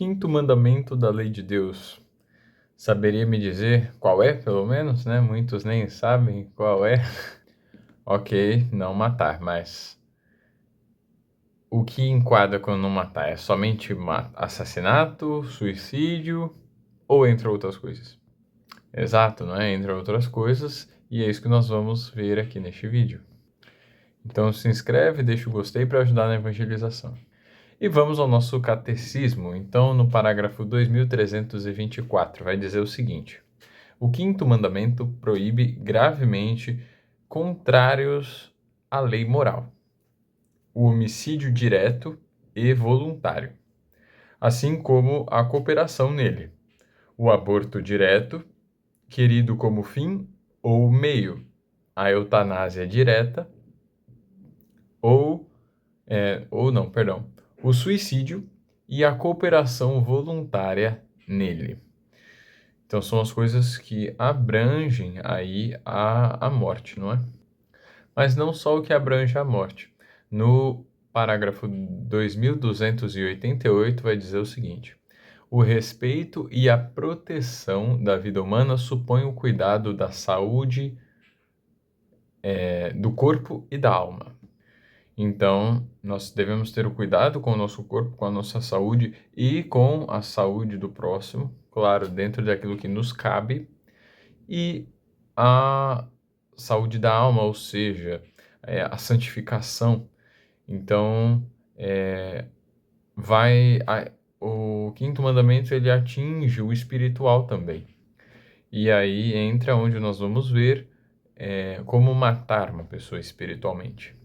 quinto mandamento da lei de Deus. Saberia me dizer qual é, pelo menos, né? Muitos nem sabem qual é. Ok, não matar, mas o que enquadra quando não matar? É somente assassinato, suicídio ou entre outras coisas? Exato, não é? Entre outras coisas, e é isso que nós vamos ver aqui neste vídeo. Então se inscreve, deixa o gostei para ajudar na evangelização. E vamos ao nosso catecismo. Então, no parágrafo 2324, vai dizer o seguinte: o quinto mandamento proíbe gravemente contrários à lei moral: o homicídio direto e voluntário, assim como a cooperação nele, o aborto direto, querido como fim ou meio, a eutanásia direta, o suicídio e a cooperação voluntária nele. Então são as coisas que abrangem aí a morte, não é? Mas não só o que abrange a morte. No parágrafo 2288 vai dizer o seguinte: o respeito e a proteção da vida humana supõem o cuidado da saúde, do corpo e da alma. Então, nós devemos ter o cuidado com o nosso corpo, com a nossa saúde e com a saúde do próximo, claro, dentro daquilo que nos cabe, e a saúde da alma, ou seja, a santificação. Então, é, o quinto mandamento ele atinge o espiritual também. E aí entra onde nós vamos ver como matar uma pessoa espiritualmente.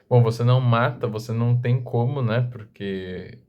Bom, você não mata, você não tem como, né? Porque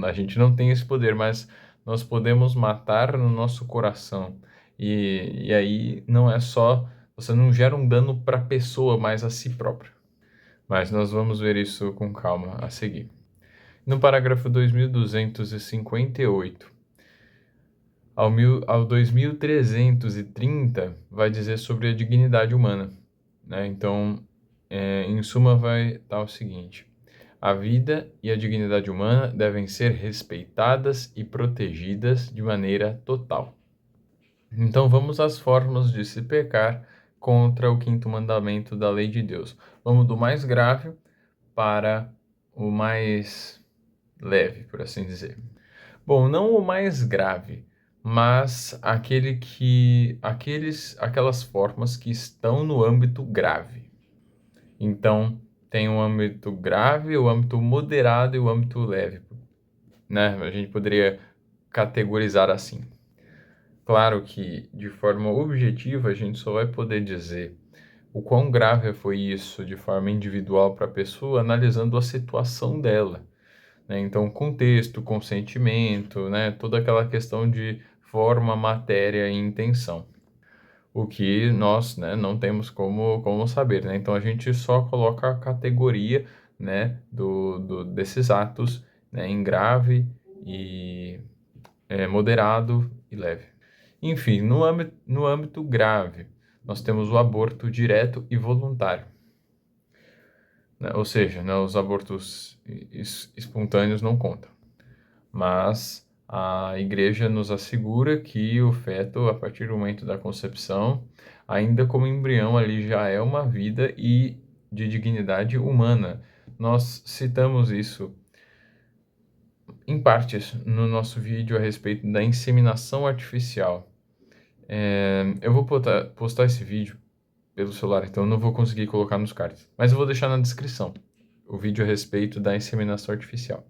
a gente não tem esse poder, mas nós podemos matar no nosso coração. E aí não é só, você não gera um dano para a pessoa, mas a si próprio. Mas nós vamos ver isso com calma a seguir. No parágrafo 2258 ao 2330 vai dizer sobre a dignidade humana, né? Então, em suma, vai estar o seguinte: a vida e a dignidade humana devem ser respeitadas e protegidas de maneira total. Então, vamos às formas de se pecar contra o quinto mandamento da lei de Deus. Vamos do mais grave para o mais leve, por assim dizer. Bom, não o mais grave, mas aquelas formas que estão no âmbito grave. Então, tem o âmbito grave, o âmbito moderado e o âmbito leve, né? A gente poderia categorizar assim. Claro que, de forma objetiva, a gente só vai poder dizer o quão grave foi isso de forma individual para a pessoa, analisando a situação dela, né? Então, contexto, consentimento, né? Toda aquela questão de forma, matéria e intenção. O que nós, né, não temos como saber, né? Então, a gente só coloca a categoria, né, desses atos, né, em grave e moderado e leve. Enfim, no âmbito grave, nós temos o aborto direto e voluntário, né? Ou seja, né, os abortos espontâneos não contam. Mas a igreja nos assegura que o feto, a partir do momento da concepção, ainda como embrião ali já é uma vida e de dignidade humana. Nós citamos isso em partes no nosso vídeo a respeito da inseminação artificial. Eu vou postar esse vídeo pelo celular, então eu não vou conseguir colocar nos cards, mas eu vou deixar na descrição o vídeo a respeito da inseminação artificial.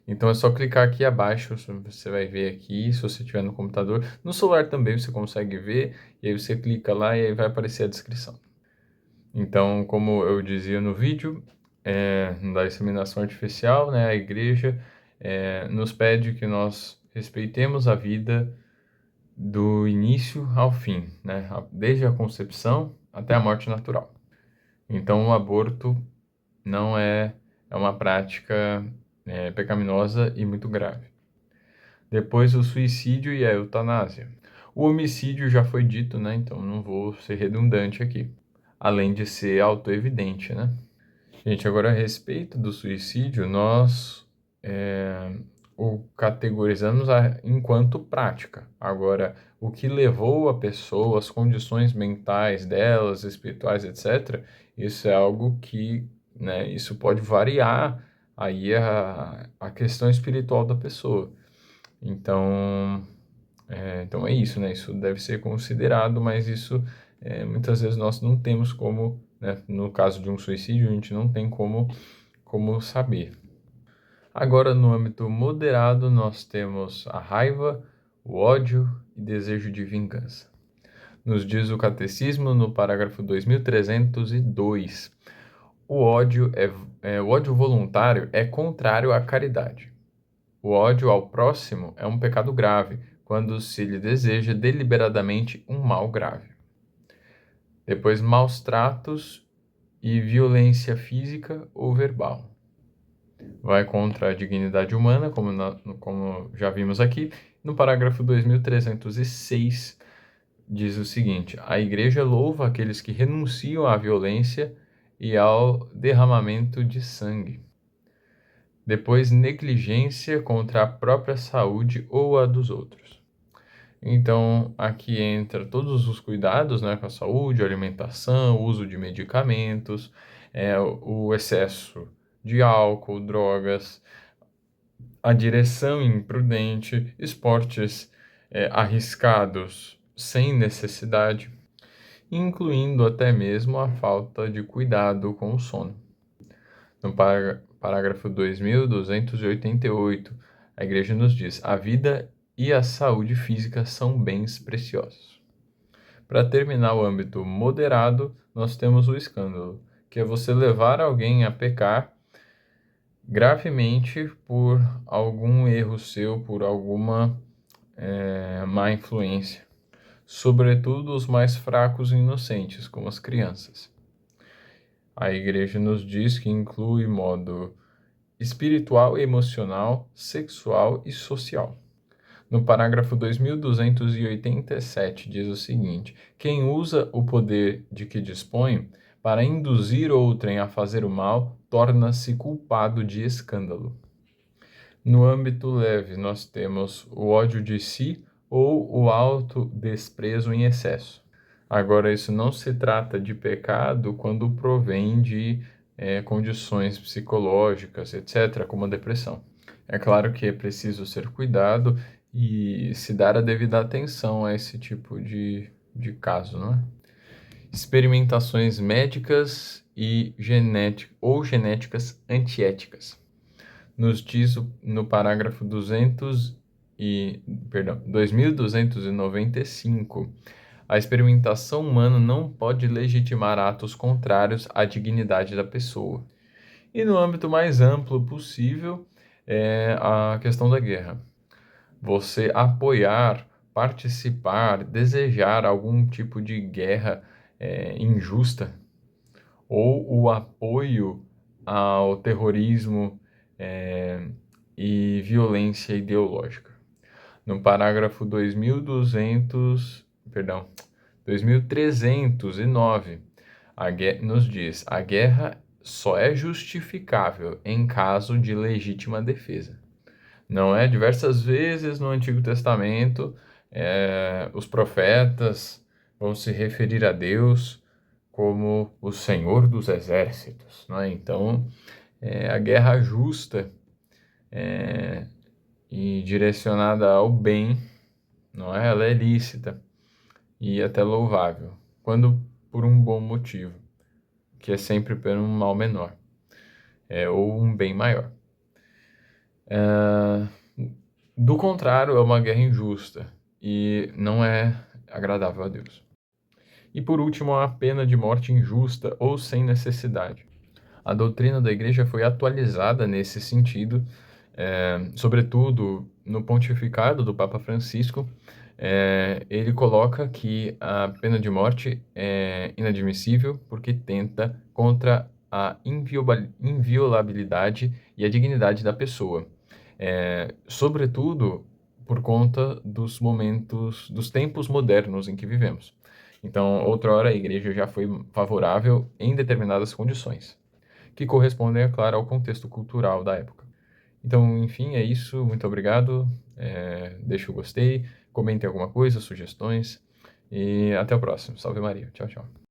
Então é só clicar aqui abaixo, você vai ver aqui, se você estiver no computador. No celular também você consegue ver, e aí você clica lá e aí vai aparecer a descrição. Então, como eu dizia no vídeo, da inseminação artificial, né, a igreja nos pede que nós respeitemos a vida do início ao fim, né, desde a concepção até a morte natural. Então, o aborto não é uma prática pecaminosa e muito grave. Depois, o suicídio e a eutanásia. O homicídio já foi dito, né? Então não vou ser redundante aqui. Além de ser autoevidente, né? Gente, agora a respeito do suicídio, nós o categorizamos enquanto prática. Agora, o que levou a pessoa, as condições mentais delas, espirituais, etc., isso é algo que, né, isso pode variar aí a questão espiritual da pessoa. Então é isso, né? Isso deve ser considerado, mas isso muitas vezes nós não temos como, né? No caso de um suicídio, a gente não tem como saber. Agora, no âmbito moderado, nós temos a raiva, o ódio e desejo de vingança. Nos diz o Catecismo, no parágrafo 2302, o ódio voluntário é contrário à caridade. O ódio ao próximo é um pecado grave, quando se lhe deseja deliberadamente um mal grave. Depois, maus tratos e violência física ou verbal. Vai contra a dignidade humana, como já vimos aqui. No parágrafo 2306, diz o seguinte: a Igreja louva aqueles que renunciam à violência e ao derramamento de sangue. Depois, negligência contra a própria saúde ou a dos outros. Então, aqui entra todos os cuidados, né, com a saúde, alimentação, uso de medicamentos, o excesso de álcool, drogas, a direção imprudente, esportes arriscados sem necessidade, incluindo até mesmo a falta de cuidado com o sono. No parágrafo 2288, a Igreja nos diz: a vida e a saúde física são bens preciosos. Para terminar o âmbito moderado, nós temos o escândalo, que é você levar alguém a pecar gravemente por algum erro seu, por alguma má influência, sobretudo os mais fracos e inocentes, como as crianças. A Igreja nos diz que inclui modo espiritual, emocional, sexual e social. No parágrafo 2287 diz o seguinte: quem usa o poder de que dispõe para induzir outrem a fazer o mal, torna-se culpado de escândalo. No âmbito leve, nós temos o ódio de si ou o autodesprezo em excesso. Agora, isso não se trata de pecado quando provém de condições psicológicas, etc., como a depressão. É claro que é preciso ser cuidado e se dar a devida atenção a esse tipo de caso, não é? Experimentações médicas ou genéticas antiéticas. Nos diz no parágrafo 2295, a experimentação humana não pode legitimar atos contrários à dignidade da pessoa. E no âmbito mais amplo possível, é a questão da guerra. Você apoiar, participar, desejar algum tipo de guerra injusta, ou o apoio ao terrorismo e violência ideológica. No parágrafo 2309, nos diz: a guerra só é justificável em caso de legítima defesa. Não é? Diversas vezes no Antigo Testamento, os profetas vão se referir a Deus como o Senhor dos Exércitos, não é? Então, a guerra justa e direcionada ao bem, não é? Ela é lícita e até louvável, quando por um bom motivo, que é sempre por um mal menor, ou um bem maior. Do contrário, é uma guerra injusta e não é agradável a Deus. E por último, a pena de morte injusta ou sem necessidade. A doutrina da Igreja foi atualizada nesse sentido, sobretudo no pontificado do Papa Francisco. Ele coloca que a pena de morte é inadmissível porque tenta contra a inviolabilidade e a dignidade da pessoa. Sobretudo por conta dos tempos modernos em que vivemos. Então, outrora a Igreja já foi favorável em determinadas condições, que correspondem, é claro, ao contexto cultural da época. Então, enfim, é isso. Muito obrigado. Deixa o gostei, comentem alguma coisa, sugestões e até o próximo. Salve Maria. Tchau, tchau.